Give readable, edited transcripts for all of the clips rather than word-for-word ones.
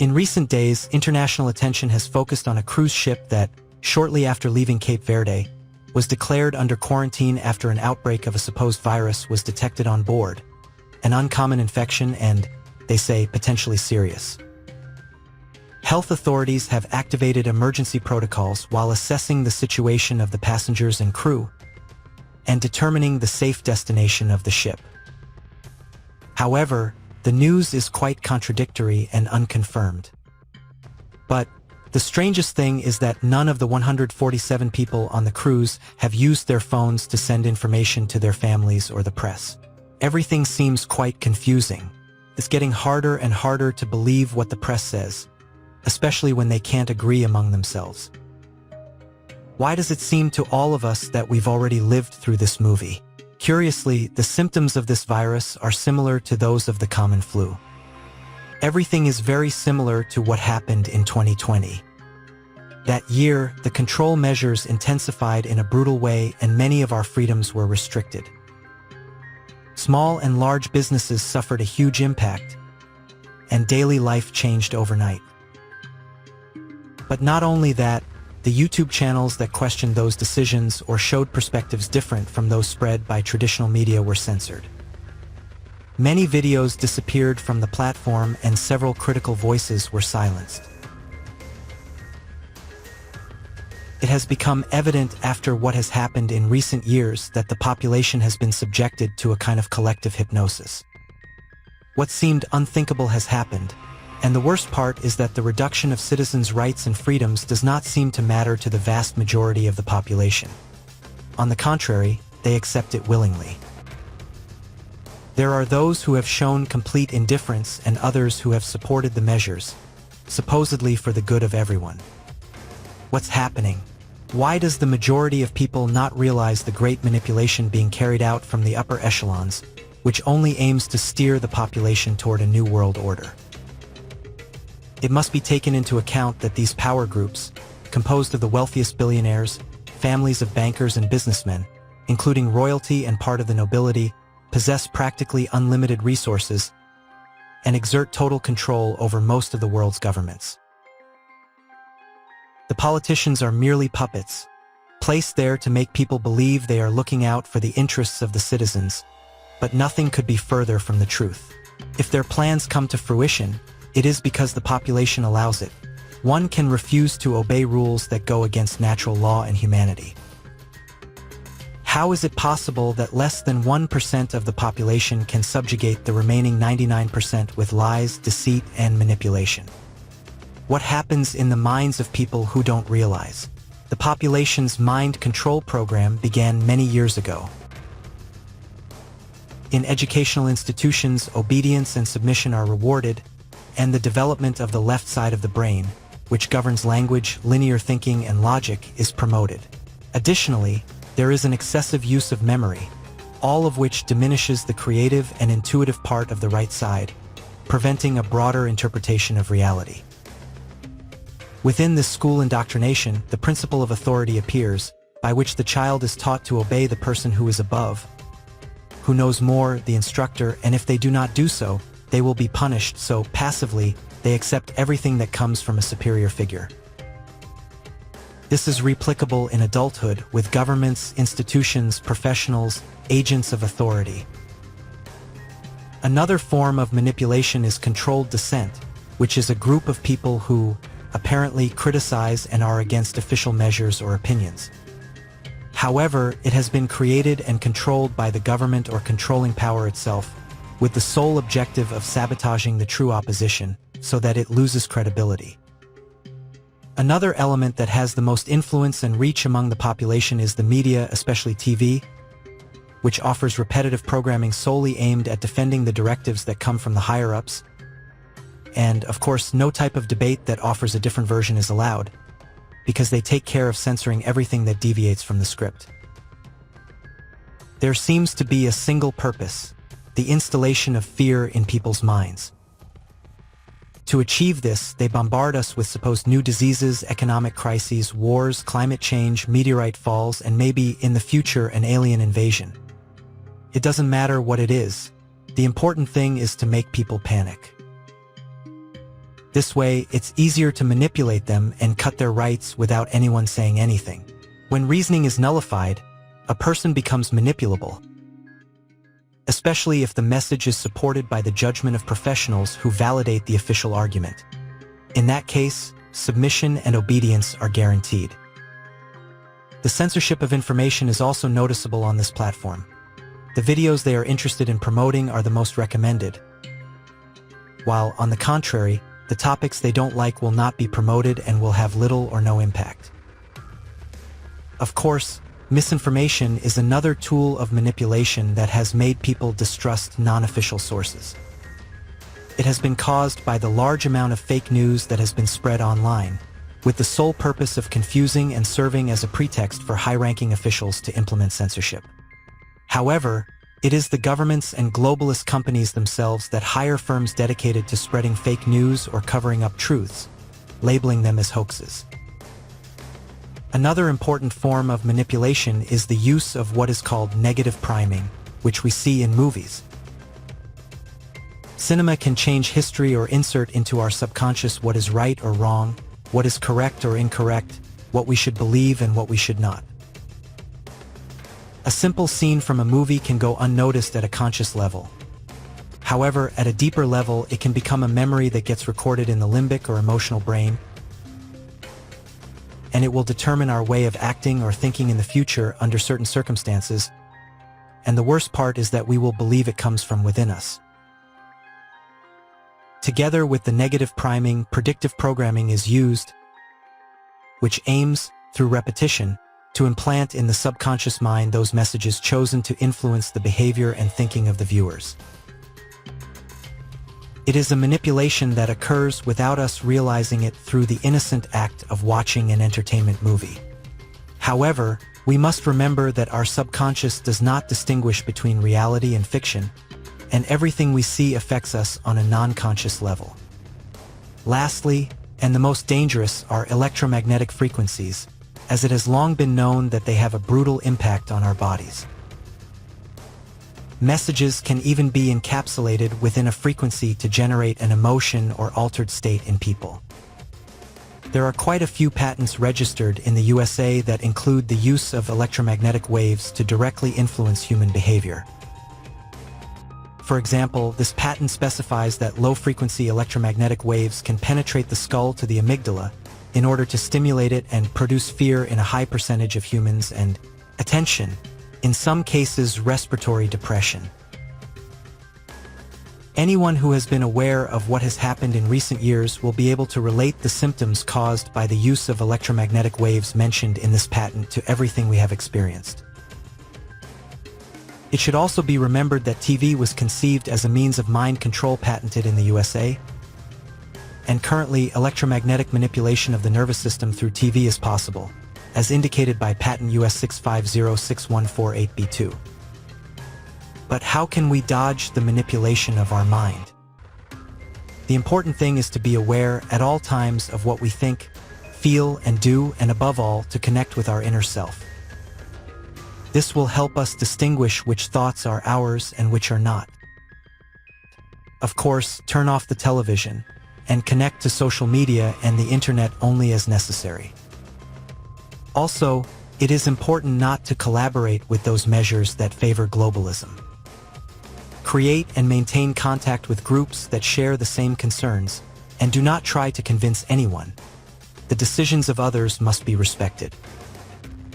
In recent days, international attention has focused on a cruise ship that, shortly after leaving Cape Verde, was declared under quarantine after an outbreak of a supposed virus was detected on board, an uncommon infection and, they say, potentially serious. Health authorities have activated emergency protocols while assessing the situation of the passengers and crew and determining the safe destination of the ship. However, the news is quite contradictory and unconfirmed. But the strangest thing is that none of the 147 people on the cruise have used their phones to send information to their families or the press. Everything seems quite confusing. It's getting harder and harder to believe what the press says, especially when they can't agree among themselves. Why does it seem to all of us that we've already lived through this movie? Curiously, the symptoms of this virus are similar to those of the common flu. Everything is very similar to what happened in 2020. That year, the control measures intensified in a brutal way and many of our freedoms were restricted. Small and large businesses suffered a huge impact, and daily life changed overnight. But not only that, the YouTube channels that questioned those decisions or showed perspectives different from those spread by traditional media were censored. Many videos disappeared from the platform and several critical voices were silenced. It has become evident after what has happened in recent years that the population has been subjected to a kind of collective hypnosis. What seemed unthinkable has happened, and the worst part is that the reduction of citizens' rights and freedoms does not seem to matter to the vast majority of the population. On the contrary, they accept it willingly. There are those who have shown complete indifference and others who have supported the measures, supposedly for the good of everyone. What's happening? Why does the majority of people not realize the great manipulation being carried out from the upper echelons, which only aims to steer the population toward a new world order? It must be taken into account that these power groups, composed of the wealthiest billionaires, families of bankers and businessmen, including royalty and part of the nobility, possess practically unlimited resources and exert total control over most of the world's governments. The politicians are merely puppets, placed there to make people believe they are looking out for the interests of the citizens, but nothing could be further from the truth. If their plans come to fruition, it is because the population allows it. One can refuse to obey rules that go against natural law and humanity. How is it possible that less than 1% of the population can subjugate the remaining 99% with lies, deceit, and manipulation? What happens in the minds of people who don't realize? The population's mind control program began many years ago. In educational institutions, obedience and submission are rewarded, and the development of the left side of the brain, which governs language, linear thinking, and logic, is promoted. Additionally, there is an excessive use of memory, all of which diminishes the creative and intuitive part of the right side, preventing a broader interpretation of reality. Within this school indoctrination, the principle of authority appears, by which the child is taught to obey the person who is above, who knows more, the instructor, and if they do not do so, they will be punished, so passively, they accept everything that comes from a superior figure. This is replicable in adulthood with governments, institutions, professionals, agents of authority. Another form of manipulation is controlled dissent, which is a group of people who apparently criticize and are against official measures or opinions. However, it has been created and controlled by the government or controlling power itself, with the sole objective of sabotaging the true opposition, so that it loses credibility. Another element that has the most influence and reach among the population is the media, especially TV, which offers repetitive programming solely aimed at defending the directives that come from the higher-ups. And, of course, no type of debate that offers a different version is allowed, because they take care of censoring everything that deviates from the script. There seems to be a single purpose: the installation of fear in people's minds. To achieve this, they bombard us with supposed new diseases, economic crises, wars, climate change, meteorite falls, and maybe, in the future, an alien invasion. It doesn't matter what it is. The important thing is to make people panic. This way, it's easier to manipulate them and cut their rights without anyone saying anything. When reasoning is nullified, a person becomes manipulable, especially if the message is supported by the judgment of professionals who validate the official argument. In that case, submission and obedience are guaranteed. The censorship of information is also noticeable on this platform. The videos they are interested in promoting are the most recommended, while, on the contrary, the topics they don't like will not be promoted and will have little or no impact. Of course, misinformation is another tool of manipulation that has made people distrust non-official sources. It has been caused by the large amount of fake news that has been spread online, with the sole purpose of confusing and serving as a pretext for high-ranking officials to implement censorship. However, it is the governments and globalist companies themselves that hire firms dedicated to spreading fake news or covering up truths, labeling them as hoaxes. Another important form of manipulation is the use of what is called negative priming, which we see in movies. Cinema can change history or insert into our subconscious what is right or wrong, what is correct or incorrect, what we should believe and what we should not. A simple scene from a movie can go unnoticed at a conscious level. However, at a deeper level, it can become a memory that gets recorded in the limbic or emotional brain, and it will determine our way of acting or thinking in the future under certain circumstances, and the worst part is that we will believe it comes from within us. Together with the negative priming, predictive programming is used, which aims, through repetition, to implant in the subconscious mind those messages chosen to influence the behavior and thinking of the viewers. It is a manipulation that occurs without us realizing it through the innocent act of watching an entertainment movie. However, we must remember that our subconscious does not distinguish between reality and fiction, and everything we see affects us on a non-conscious level. Lastly, and the most dangerous, are electromagnetic frequencies, as it has long been known that they have a brutal impact on our bodies. Messages can even be encapsulated within a frequency to generate an emotion or altered state in people. There are quite a few patents registered in the USA that include the use of electromagnetic waves to directly influence human behavior. For example, this patent specifies that low-frequency electromagnetic waves can penetrate the skull to the amygdala in order to stimulate it and produce fear in a high percentage of humans and, attention, in some cases respiratory depression. Anyone who has been aware of what has happened in recent years will be able to relate the symptoms caused by the use of electromagnetic waves mentioned in this patent to everything we have experienced. It should also be remembered that TV was conceived as a means of mind control patented in the USA, and currently electromagnetic manipulation of the nervous system through TV is possible, as indicated by patent US 6506148B2. But how can we dodge the manipulation of our mind? The important thing is to be aware at all times of what we think, feel, and do, and above all, to connect with our inner self. This will help us distinguish which thoughts are ours and which are not. Of course, turn off the television and connect to social media and the internet only as necessary. Also, it is important not to collaborate with those measures that favor globalism. Create and maintain contact with groups that share the same concerns, and do not try to convince anyone. The decisions of others must be respected.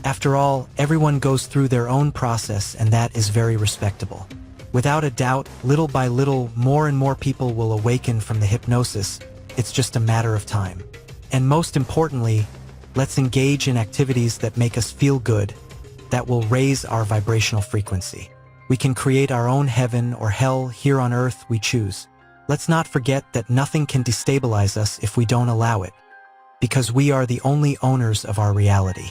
After all, everyone goes through their own process, and that is very respectable. Without a doubt, little by little, more and more people will awaken from the hypnosis. It's just a matter of time. And most importantly, let's engage in activities that make us feel good, that will raise our vibrational frequency. We can create our own heaven or hell here on earth we choose. Let's not forget that nothing can destabilize us if we don't allow it, because we are the only owners of our reality.